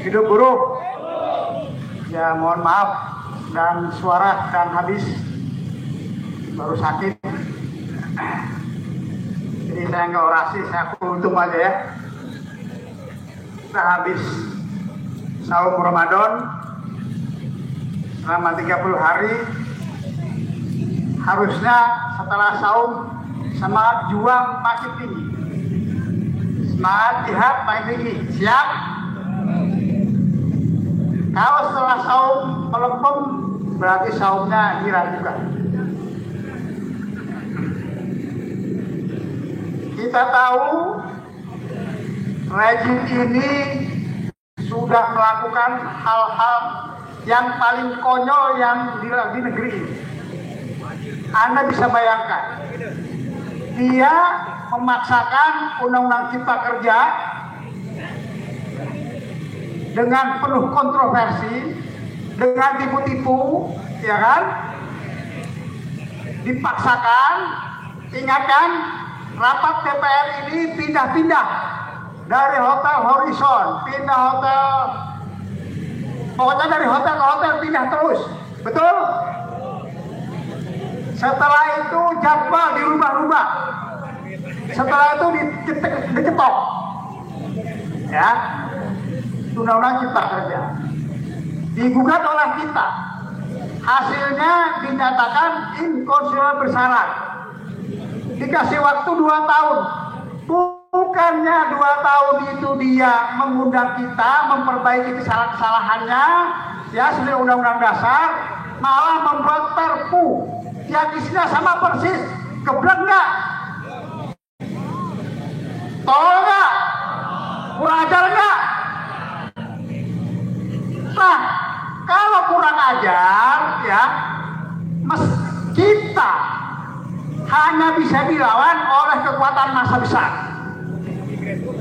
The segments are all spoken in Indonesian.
Hidup guru. Ya mohon maaf dan suara dan habis baru sakit. Jadi saya nggak orasi, saya kultum aja ya. Kita habis saum Ramadan selama 30 hari. Harusnya setelah saum semangat juang makin tinggi, semangat jihad makin tinggi. Siap? Kalau setelah saum melempem, berarti saumnya diragukan. Kita tahu rejim ini sudah melakukan hal-hal yang paling konyol yang di negeri ini. Anda bisa bayangkan, dia memaksakan undang-undang cipta kerja dengan penuh kontroversi, dengan tipu-tipu, ya kan? Dipaksakan. Ingatkan, rapat DPR ini pindah-pindah dari hotel Horizon, pindah hotel, pokoknya dari hotel ke hotel pindah terus, betul? Setelah itu jadwal dirubah-rubah, setelah itu diketok, ya. Undang-undang cipta kerja digugat oleh kita, hasilnya dinyatakan inkonstitusional bersyarat, dikasih waktu 2 tahun. Bukannya 2 tahun itu dia mengundang kita memperbaiki kesalahan-kesalahannya ya sesuai undang-undang dasar, malah membuat perpu yang isinya sama persis. Geblek nggak? Tolong nggak? Kurang ajar nggak? Nah, kalau kurang ajar ya, kita hanya bisa dilawan oleh kekuatan massa besar.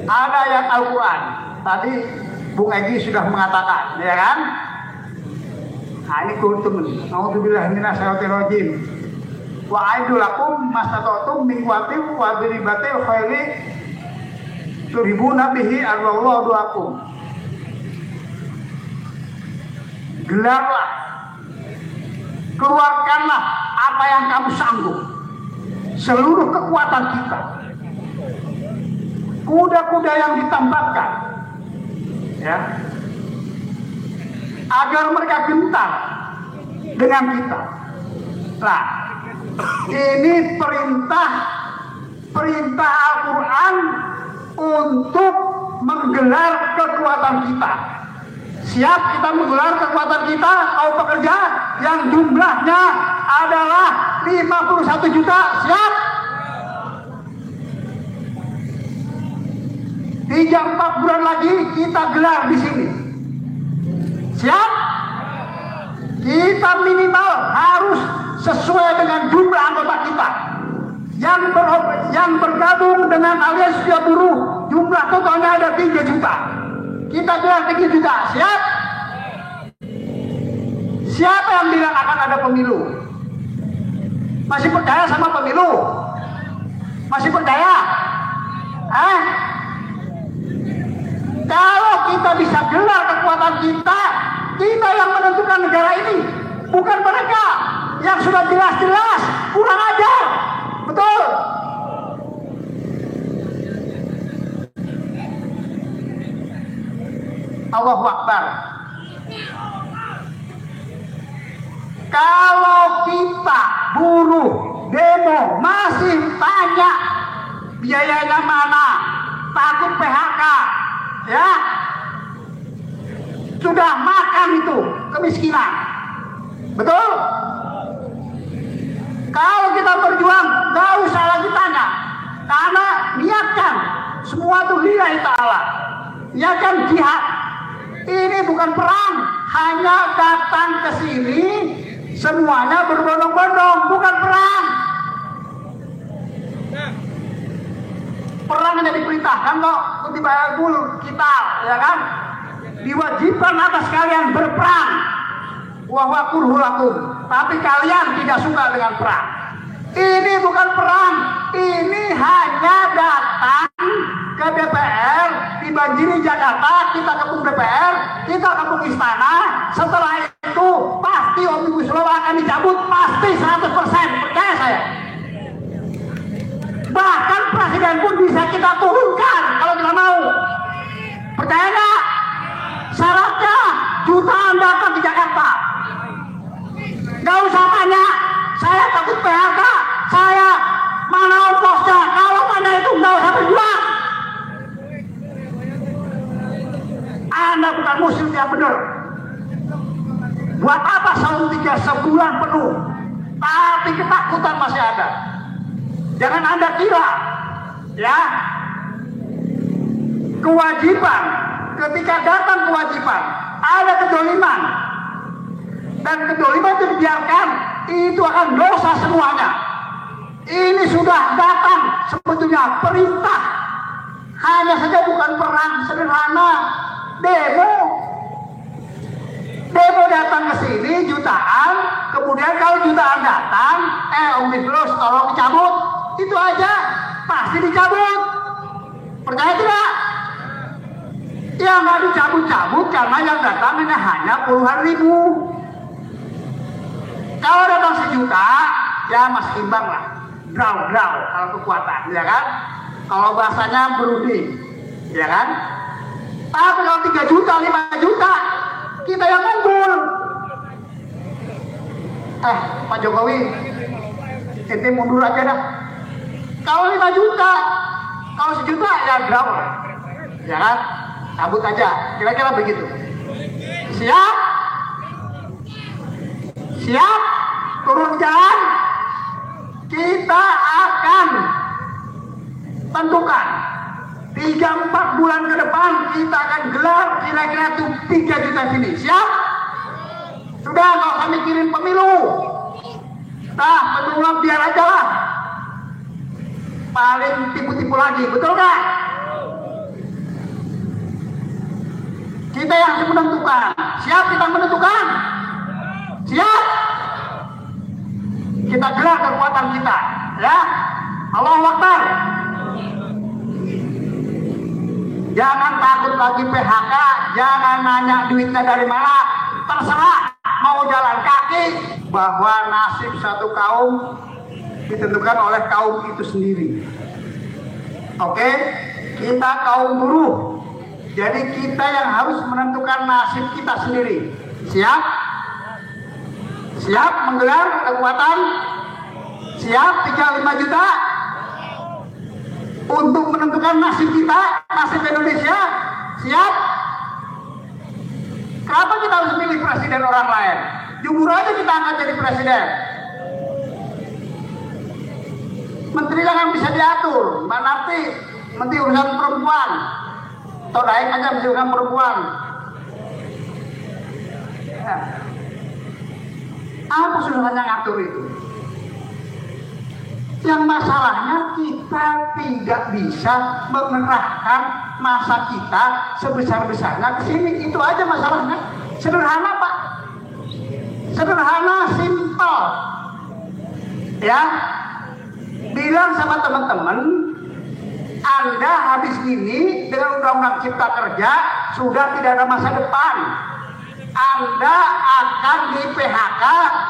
Ada ayat Al-Quran. Tadi Bung Egi sudah mengatakan, ya kan? Nah, ini kuntum. A'udzubillahi minasyaitonir rajim. Wa a'iddu lakum mastata'tum min quwwatin wa biribatil khairi turhibuna bihi Allahu aduakum. Gelarlah, keluarkanlah apa yang kamu sanggup, seluruh kekuatan kita, kuda-kuda yang ditambahkan, ya, agar mereka gentar dengan kita. Nah, ini perintah Al-Quran untuk menggelar kekuatan kita. Siap kita menggelar kekuatan kita, kaum pekerja yang jumlahnya adalah 51 juta, siap? 3-4 bulan lagi kita gelar di sini. Siap? Kita minimal harus sesuai dengan jumlah anggota kita. Yang bergabung dengan aliansi serikat buruh, jumlah totalnya ada 3 juta. Kita gelar 3 juta, siap? Siapa yang bilang akan ada pemilu? Masih percaya sama pemilu? Masih percaya? Kalau kita bisa gelar kekuatan kita, kita yang menentukan negara ini, bukan mereka yang sudah jelas-jelas kurang ajar, betul? Allahu Akbar. Kalau kita buruh demo masih tanya biayanya mana, takut PHK, ya, sudah makan itu kemiskinan, betul? Kalau kita berjuang, gak usah lagi tanya, karena niatkan semua itu lillahi ta'ala, niatkan jihad. Ini bukan perang, hanya datang ke sini semuanya berbondong-bondong, bukan perang. Perang hanya diperintahkan kok, kutibayakul kita, ya kan? Diwajibkan atas kalian berperang. Wa huwa kurhul lakum. Tapi kalian tidak suka dengan perang. Ini bukan perang, ini hanya datang ke DPR, dibanjiri Jakarta, kita kepung DPR, kita kepung istana. Setelah itu pasti Omnibus Law akan dicabut, pasti 100%, percaya saya. Bahkan presiden pun bisa kita turunkan kalau kita mau. Percaya nggak? Syaratnya jutaan datang di Jakarta. Nggak usah tanya, saya takut PHK, saya mana ongkosnya. Kalau mana itu nggak usah berjuang. Anda bukan muslim yang benar. Buat apa Saum 3 sebulan penuh, tapi ketakutan masih ada. Jangan Anda kira, ya, kewajiban, ketika datang kewajiban, ada kedoliman, dan kedoliman itu dibiarkan, itu akan dosa semuanya. Ini sudah datang sebetulnya perintah, hanya saja bukan perang sederhana, demo datang ke sini jutaan, kemudian kalau jutaan datang, Omnibus tolong dicabut, itu aja pasti dicabut. Percaya tidak? Ya nggak dicabut-cabut karena yang datang ini hanya puluhan ribu. Kalau datang sejuta, ya masih imbang lah, draw kalau kekuatan, ya kan? Kalau bahasanya berunding, ya kan? Tapi kalau 3 juta, 5 juta, kita yang unggul. Pak Jokowi, ente mundur aja dah. Kalau 5 juta, kalau 1 juta ya draw, ya kan? Cabut aja, kira-kira begitu. Siap? Siap? Turun jalan? Kita akan tentukan 3-4 bulan ke depan kita akan gelar kira-kira 3 juta sini. Siap? Sudah, nggak usah mikirin pemilu. Nah, pemilu biar aja lah. Paling tipu-tipu lagi, betul nggak? Kita yang harus menentukan. Siap kita menentukan? Siap? Kita gelar kekuatan kita, ya. Allahu Akbar. Jangan takut lagi PHK, jangan nanya duitnya dari mana, terserah mau jalan kaki, bahwa nasib satu kaum ditentukan oleh kaum itu sendiri. Oke, kita kaum buruh, jadi kita yang harus menentukan nasib kita sendiri. Siap? Siap menggelar kekuatan? Siap 35 juta? Untuk menentukan nasib kita, nasib Indonesia. Siap? Kenapa kita harus pilih presiden orang lain? Jujur aja kita akan jadi presiden. Menteri jangan bisa diatur. Mbak nanti menteri urusan perempuan, atau naik aja menteri urusan perempuan. Ya. Apa susahnya ngatur itu? Yang masalahnya kita tidak bisa mengerahkan masa kita sebesar-besarnya ke sini. Itu aja masalahnya. Sederhana, Pak. Sederhana, simpel. Ya. Bilang sama teman-teman, Anda habis ini dengan Undang-Undang Cipta Kerja sudah tidak ada masa depan. Anda akan di PHK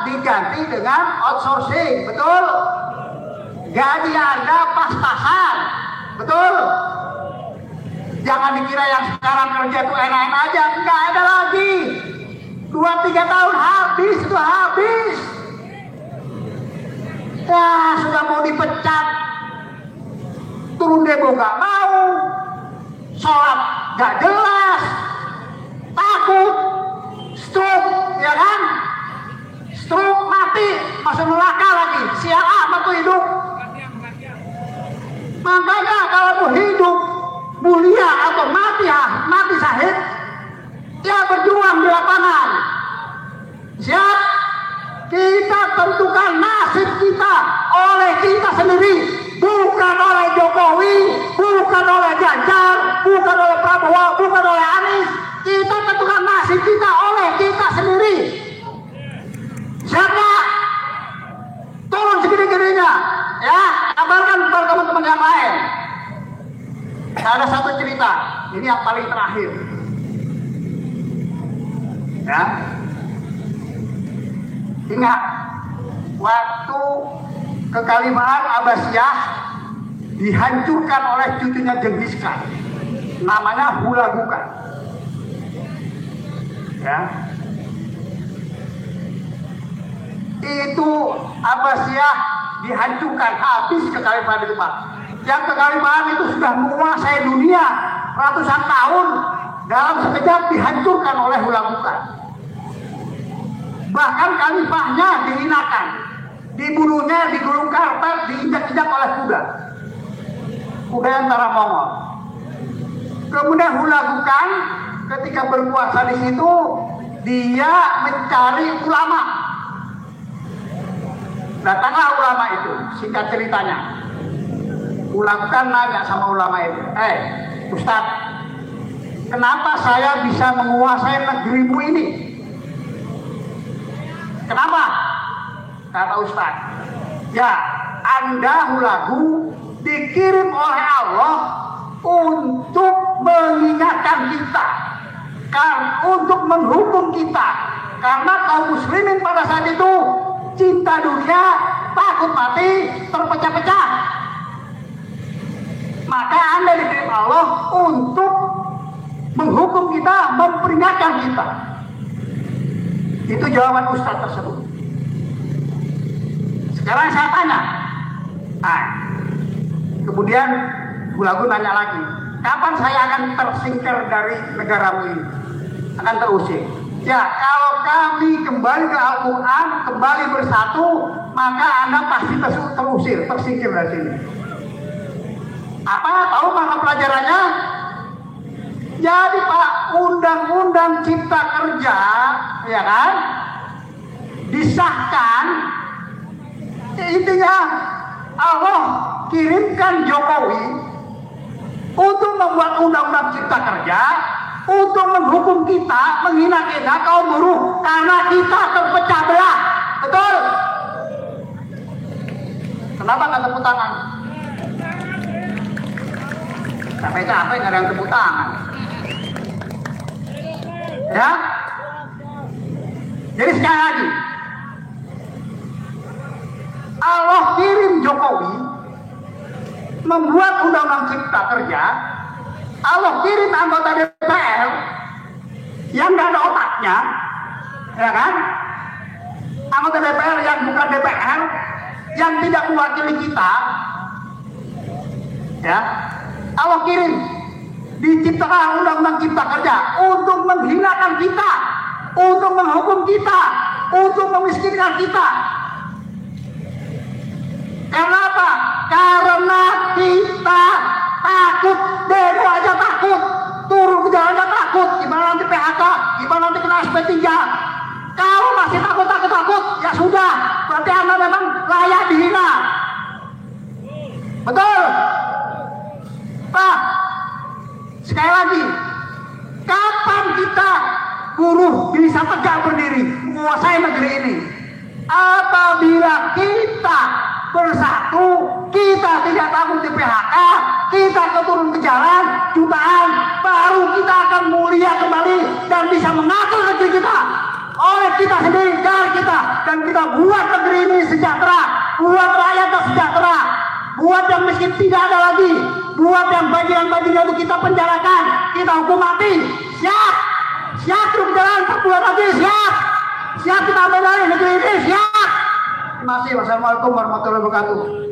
diganti dengan outsourcing, betul? Gaji Anda pas-pasan, betul? Jangan dikira yang sekarang kerja itu enak-enak aja, nggak ada lagi. 2-3 tahun habis, itu habis. Ya sudah mau dipecat, turun demo nggak mau, sholat nggak jelas, takut, stroke, ya kan? Stroke mati, masuk neraka lagi, sial amat tuh hidup. Makanya kalau mau hidup mulia atau mati mati syahid, ya berjuang di lapangan. Siap? Kita tentukan nasib kita oleh kita sendiri, bukan oleh Jokowi, bukan oleh Ganjar, bukan oleh Prabowo, bukan oleh Anies. Kita tentukan nasib kita oleh kita sendiri. Siapa? Turun segede-gedenya, ya, kabarkan kepada teman-teman yang lain. Ada ini yang paling terakhir. Ya. Ingat, waktu kekhalifahan Abbasiyah dihancurkan oleh cucunya Genghis Khan, namanya Hulagu Khan. Ya. Itu Abbasiyah dihancurkan, habis kekhalifahan itu, Pak. Yang kekhalifahan itu sudah menguasai dunia ratusan tahun, dalam sekejap dihancurkan oleh Hulagu Khan. Bahkan khalifahnya dihinakan, dibunuhnya di gulung karpet, diinjak-injak oleh kuda antara Mongol. Kemudian Hulagu Khan ketika berkuasa di situ, dia mencari ulama. Datanglah ulama itu, singkat ceritanya. Hulagu Khan nanya sama ulama itu, Ustadz, kenapa saya bisa menguasai negerimu ini? Kenapa? Kata Ustadz, ya, Anda Hulagu dikirim oleh Allah untuk mengingatkan kita, untuk menghukum kita, karena kaum muslimin pada saat itu cinta dunia, takut mati, terpecah-pecah. Maka Anda dikirim Allah untuk menghukum kita, memperingatkan kita. Itu jawaban Ustadz tersebut. Sekarang saya tanya, kemudian Hulagu nanya lagi, kapan saya akan tersingkir dari negaramu ini? Akan terusir. Ya, kalau kami kembali ke Al-Quran, kembali bersatu, maka Anda pasti terusir, tersingkir dari sini. Apa? Tahu mana pelajarannya? Jadi Pak, undang-undang cipta kerja, ya kan, disahkan. Intinya Allah kirimkan Jokowi untuk membuat undang-undang cipta kerja, untuk menghukum kita, menghina kita kaum buruh, karena kita terpecah belah. Betul? Kenapa nggak tepuk tangan? Capek-capek nggak ada yang tepuk tangan. Ya, jadi sekali lagi, Allah kirim Jokowi membuat undang-undang cipta kerja. Allah kirim anggota DPR yang nggak ada otaknya, ya kan? Anggota DPR yang bukan DPR, yang tidak mewakili kita, ya. Allah kirim, diciptakan undang-undang cipta kerja untuk menghinakan kita, untuk menghukum kita, untuk memiskinkan kita. Karena apa? Karena kita takut, demo aja takut, turun ke jalan aja takut. Gimana nanti PHK, gimana nanti kena SP3. Kalau masih takut, ya sudah, berarti Anda memang layak dihina. Betul? Pak, sekali lagi, kapan kita buruh bisa tegak berdiri menguasai negeri ini? Apabila kita bersatu, kita tidak takut di PHK, kita turun ke jalan jutaan, baru kita akan mulia kembali dan bisa mengatur negeri kita oleh kita sendiri, dari kita, dan kita buat negeri ini sejahtera, buat rakyat sejahtera, buat yang miskin tidak ada lagi, buat yang bajingan-bajingan itu kita penjarakan, kita hukum mati. Siap terus jalan 4 bulan lagi, siap kita ambil dari negeri ini, siap. Terima kasih. Wassalamualaikum warahmatullahi wabarakatuh.